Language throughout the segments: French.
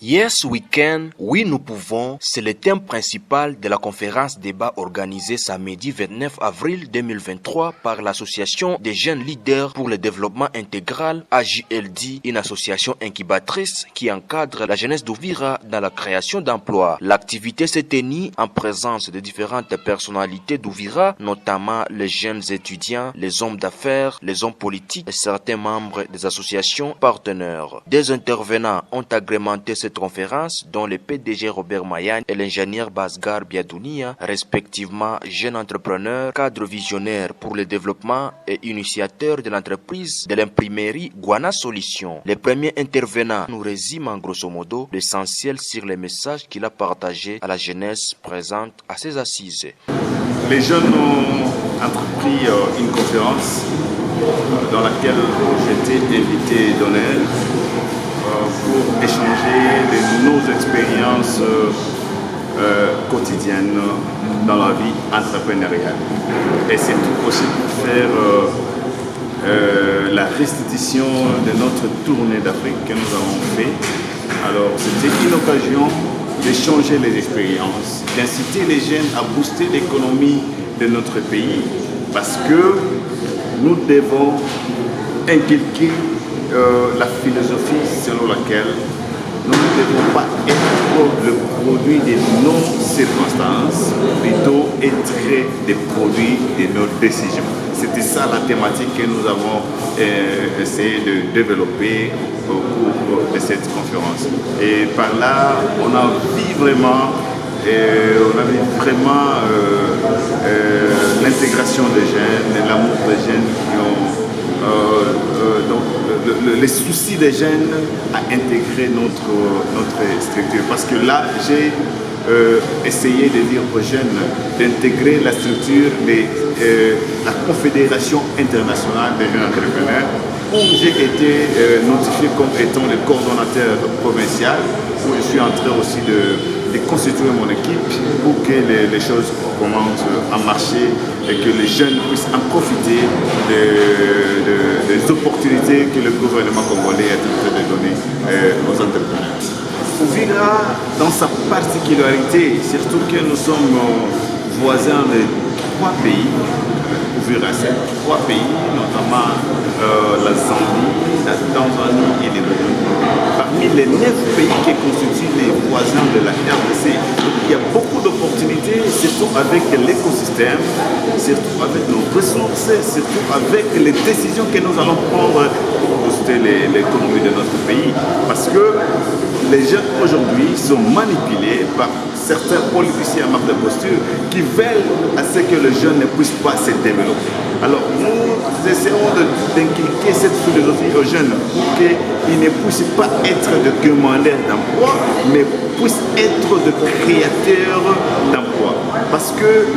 Yes, we can. Oui, nous pouvons. C'est le thème principal de la conférence débat organisée samedi 29 avril 2023 par l'Association des jeunes leaders pour le développement intégral, AJLD, une association incubatrice qui encadre la jeunesse d'Ouvira dans la création d'emplois. L'activité s'est tenue en présence de différentes personnalités d'Ouvira, notamment les jeunes étudiants, les hommes d'affaires, les hommes politiques et certains membres des associations partenaires. Des intervenants ont agrémenté cette conférence, dont le PDG Robert Mayan et l'ingénieur Basgar Biadounia, respectivement jeune entrepreneur, cadre visionnaire pour le développement et initiateur de l'entreprise de l'imprimerie Guana Solutions. Le premier intervenant nous résume en grosso modo l'essentiel sur les messages qu'il a partagés à la jeunesse présente à ces assises. Les jeunes ont entrepris une conférence dans laquelle j'étais invité d'honneur pour échanger de nos expériences quotidiennes dans la vie entrepreneuriale. Et c'est tout aussi pour faire la restitution de notre tournée d'Afrique que nous avons fait. Alors c'était une occasion d'échanger les expériences, d'inciter les jeunes à booster l'économie de notre pays parce que nous devons inculquer la philosophie selon laquelle nous ne devons pas être le produit de nos circonstances, plutôt être des produits de nos décisions. C'était ça la thématique que nous avons essayé de développer au cours de cette conférence. Et par là, on a vu vraiment l'intégration des jeunes, l'amour des jeunes qui ont les soucis des jeunes à intégrer notre structure. Parce que là, j'ai essayé de dire aux jeunes d'intégrer la structure de la Confédération internationale des jeunes entrepreneurs, où j'ai été notifié comme étant le coordonnateur provincial, où je suis en train aussi de constituer mon équipe pour que les choses commencent à marcher et que les jeunes puissent en profiter des opportunités que le gouvernement congolais est en train de donner aux entrepreneurs. Ouvira, dans sa particularité, surtout que nous sommes voisins de 3 pays, Ouvira, c'est 3 pays, notamment la Zambie, la Tanzanie et le Burundi. Parmi les 9 pays qui constituent les voisins de la RDC, il y a beaucoup d'opportunités, surtout avec l'écosystème, surtout avec nos ressources, surtout avec les décisions que nous allons prendre pour booster l'économie de notre pays. Parce que les jeunes aujourd'hui sont manipulés par certains politiciens à marque de posture qui veulent à ce que les jeunes ne puissent pas se développer. Alors nous essayons d'inculquer cette philosophie aux jeunes pour qu'ils ne puissent pas être de demandeurs d'emploi, mais puissent être de créateurs d'emploi. Parce que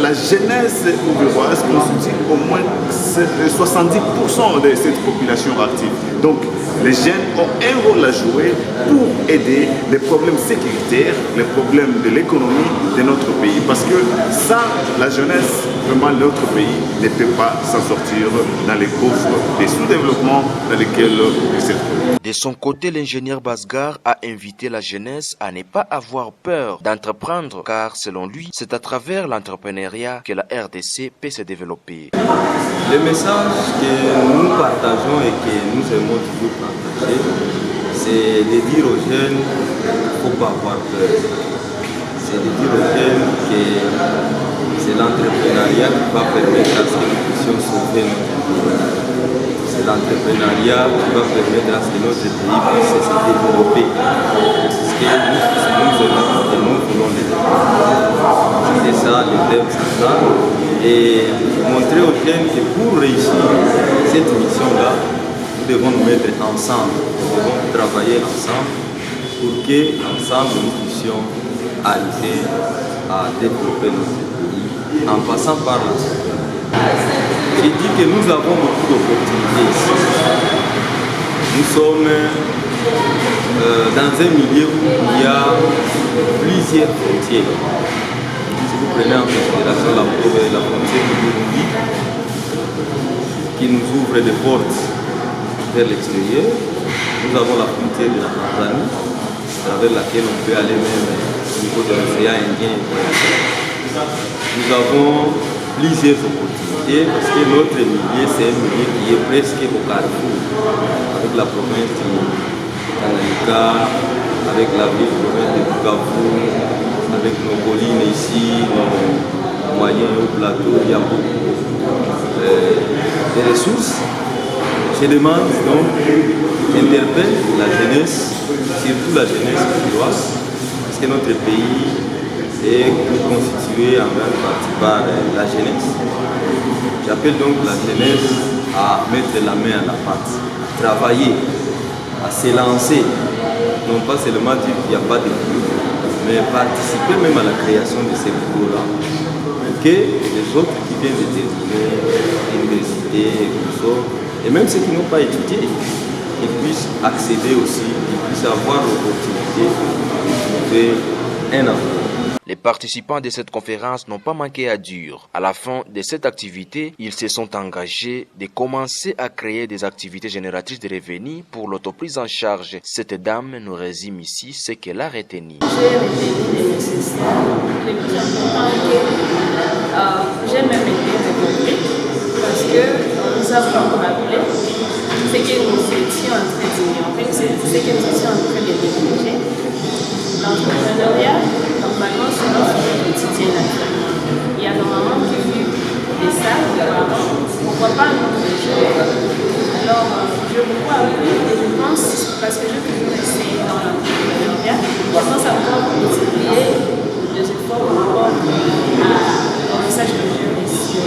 la jeunesse ouviroise constitue au moins 70% de cette population active. Donc les jeunes ont un rôle à jouer pour aider les problèmes sécuritaires, les problèmes de l'économie de notre pays. Parce que sans la jeunesse, vraiment notre pays ne peut pas s'en sortir dans les gouffres des sous-développements dans lesquels il se trouve. De son côté, l'ingénieur Basgar a invité la jeunesse à ne pas avoir peur d'entreprendre, car selon lui, c'est à travers l'entrepreneuriat que la RDC peut se développer. Le message que nous partageons et que nous aimons toujours partager, c'est de dire aux jeunes qu'il ne faut pas avoir peur. C'est de dire aux jeunes que c'est l'entrepreneuriat qui va permettre à ce que nous puissions sauver notre pays. C'est l'entrepreneuriat qui va permettre à ce que notre pays puisse se développer. C'est ce que nous aimons et nous voulons le développer. C'est ça le thème central. Et montrer aux jeunes que pour réussir cette mission-là, nous devons nous mettre ensemble, nous devons travailler ensemble pour qu'ensemble nous puissions arriver à développer notre pays en passant par l'entrepreneuriat. J'ai dit que nous avons beaucoup d'opportunités ici. Nous sommes dans un milieu où il y a plusieurs frontières. Si vous prenez en considération la frontière du Burundi, qui nous ouvre des portes vers l'extérieur, nous avons la frontière de la Tanzanie, travers laquelle on peut aller même au niveau de l'océan Indien. Nous avons plusieurs opportunités parce que notre milieu, c'est un milieu qui est presque au carrefour avec la province du Tanganyika, avec la ville province de Bukavu, avec nos collines ici, nos moyens au plateau, il y a beaucoup de ressources. Je demande donc, j'interpelle la jeunesse, surtout la jeunesse québécoise, parce que notre pays est constitué en grande partie par la jeunesse. J'appelle donc la jeunesse à mettre la main à la pâte, travailler, à s'élancer, non pas seulement dire qu'il n'y a pas de boulot, mais participer même à la création de ces boulots-là. Pour que les autres qui viennent de terminer l'université, et même ceux qui n'ont pas étudié, ils puissent accéder aussi, ils puissent avoir l'opportunité de trouver un emploi. Les participants de cette conférence n'ont pas manqué à dur. À la fin de cette activité, ils se sont engagés de commencer à créer des activités génératrices de revenus pour l'autoprise en charge. Cette dame nous résume ici ce qu'elle a retenu. J'ai retenu les nécessaires, les plus importants que j'ai même été développé parce que nous avons rappelé ce que nous étions en train d'ignorer, ce que nous étions en train de négliger. L'entrepreneuriat, normalement, c'est notre quotidien naturellement. Il y a nos mamans qui vivent de ça, pourquoi pas nous les jouer. Alors, je crois oui, et je pense, parce que je veux toujours essayer dans l'entrepreneuriat, je pense encore multiplier les efforts par rapport au message que j'ai reçu.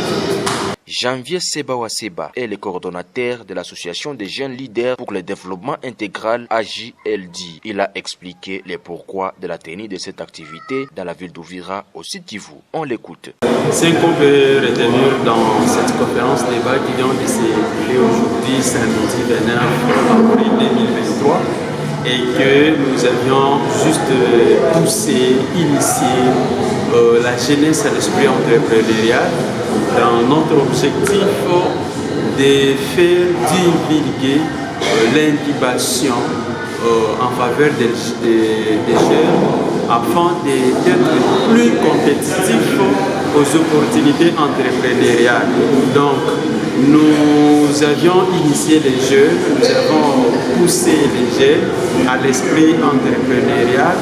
Janvier Sebawaseba est le coordonnateur de l'association des jeunes leaders pour le développement intégral AJLD. Il a expliqué les pourquoi de la tenue de cette activité dans la ville d'Ouvira au Sud Kivu. On l'écoute. Ce qu'on peut retenir dans cette conférence débat qui vient de se dérouler aujourd'hui, samedi 29 avril 2023, et que nous avions juste poussé, initié la jeunesse à l'esprit entrepreneurial dans notre objectif de faire divulguer l'intubation en faveur des jeunes afin d'être plus compétitifs aux opportunités entrepreneuriales. Donc, nous avions initié les jeunes, nous avons poussé les jeunes à l'esprit entrepreneurial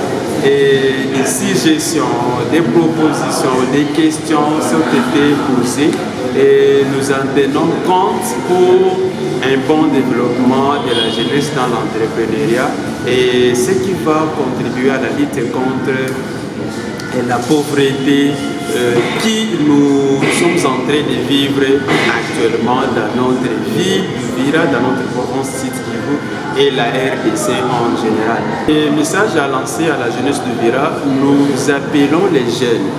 et des suggestions, des propositions, des questions ont été posées et nous en tenons compte pour un bon développement de la jeunesse dans l'entrepreneuriat et ce qui va contribuer à la lutte contre la pauvreté qui nous sommes en train de vivre actuellement dans notre ville, dans notre province Sud Kivu et la RDC en général. Le message à lancer à la jeunesse de Vira, nous appelons les jeunes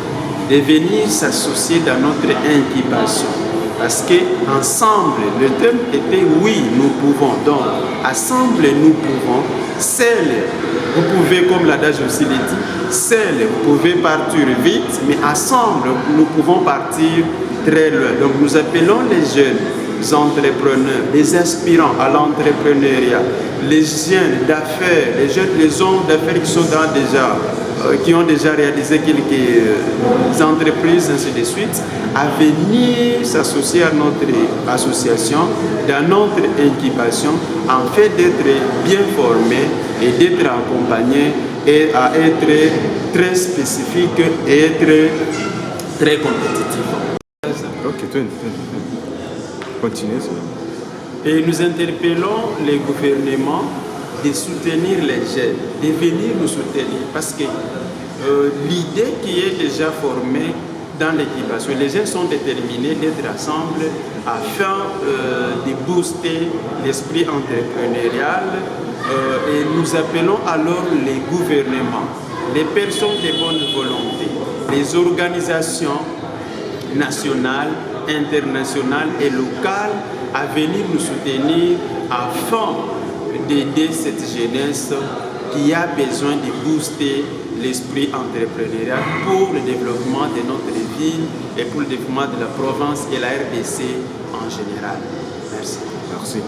de venir s'associer dans notre incubation. Parce qu'ensemble, le thème était oui, nous pouvons. Donc, ensemble, nous pouvons. Seul, vous pouvez, comme l'adage aussi le dit, seul, vous pouvez partir vite, mais ensemble, nous pouvons partir très loin. Donc, nous appelons les jeunes entrepreneurs, les aspirants à l'entrepreneuriat, les jeunes d'affaires, les hommes d'affaires qui sont qui ont déjà réalisé quelques entreprises, ainsi de suite, à venir s'associer à notre association, dans notre incubation, en fait d'être bien formés et d'être accompagnés et à être très spécifiques et être très compétitifs. Ok, continuez. Et nous interpellons les gouvernements de soutenir les jeunes, de venir nous soutenir, parce que l'idée qui est déjà formée dans l'équipation, les jeunes sont déterminés d'être ensemble afin de booster l'esprit entrepreneurial et nous appelons alors les gouvernements, les personnes de bonne volonté, les organisations nationales, internationales et locales à venir nous soutenir afin d'aider cette jeunesse qui a besoin de booster l'esprit entrepreneurial pour le développement de notre ville et pour le développement de la province et la RDC en général. Merci. Merci.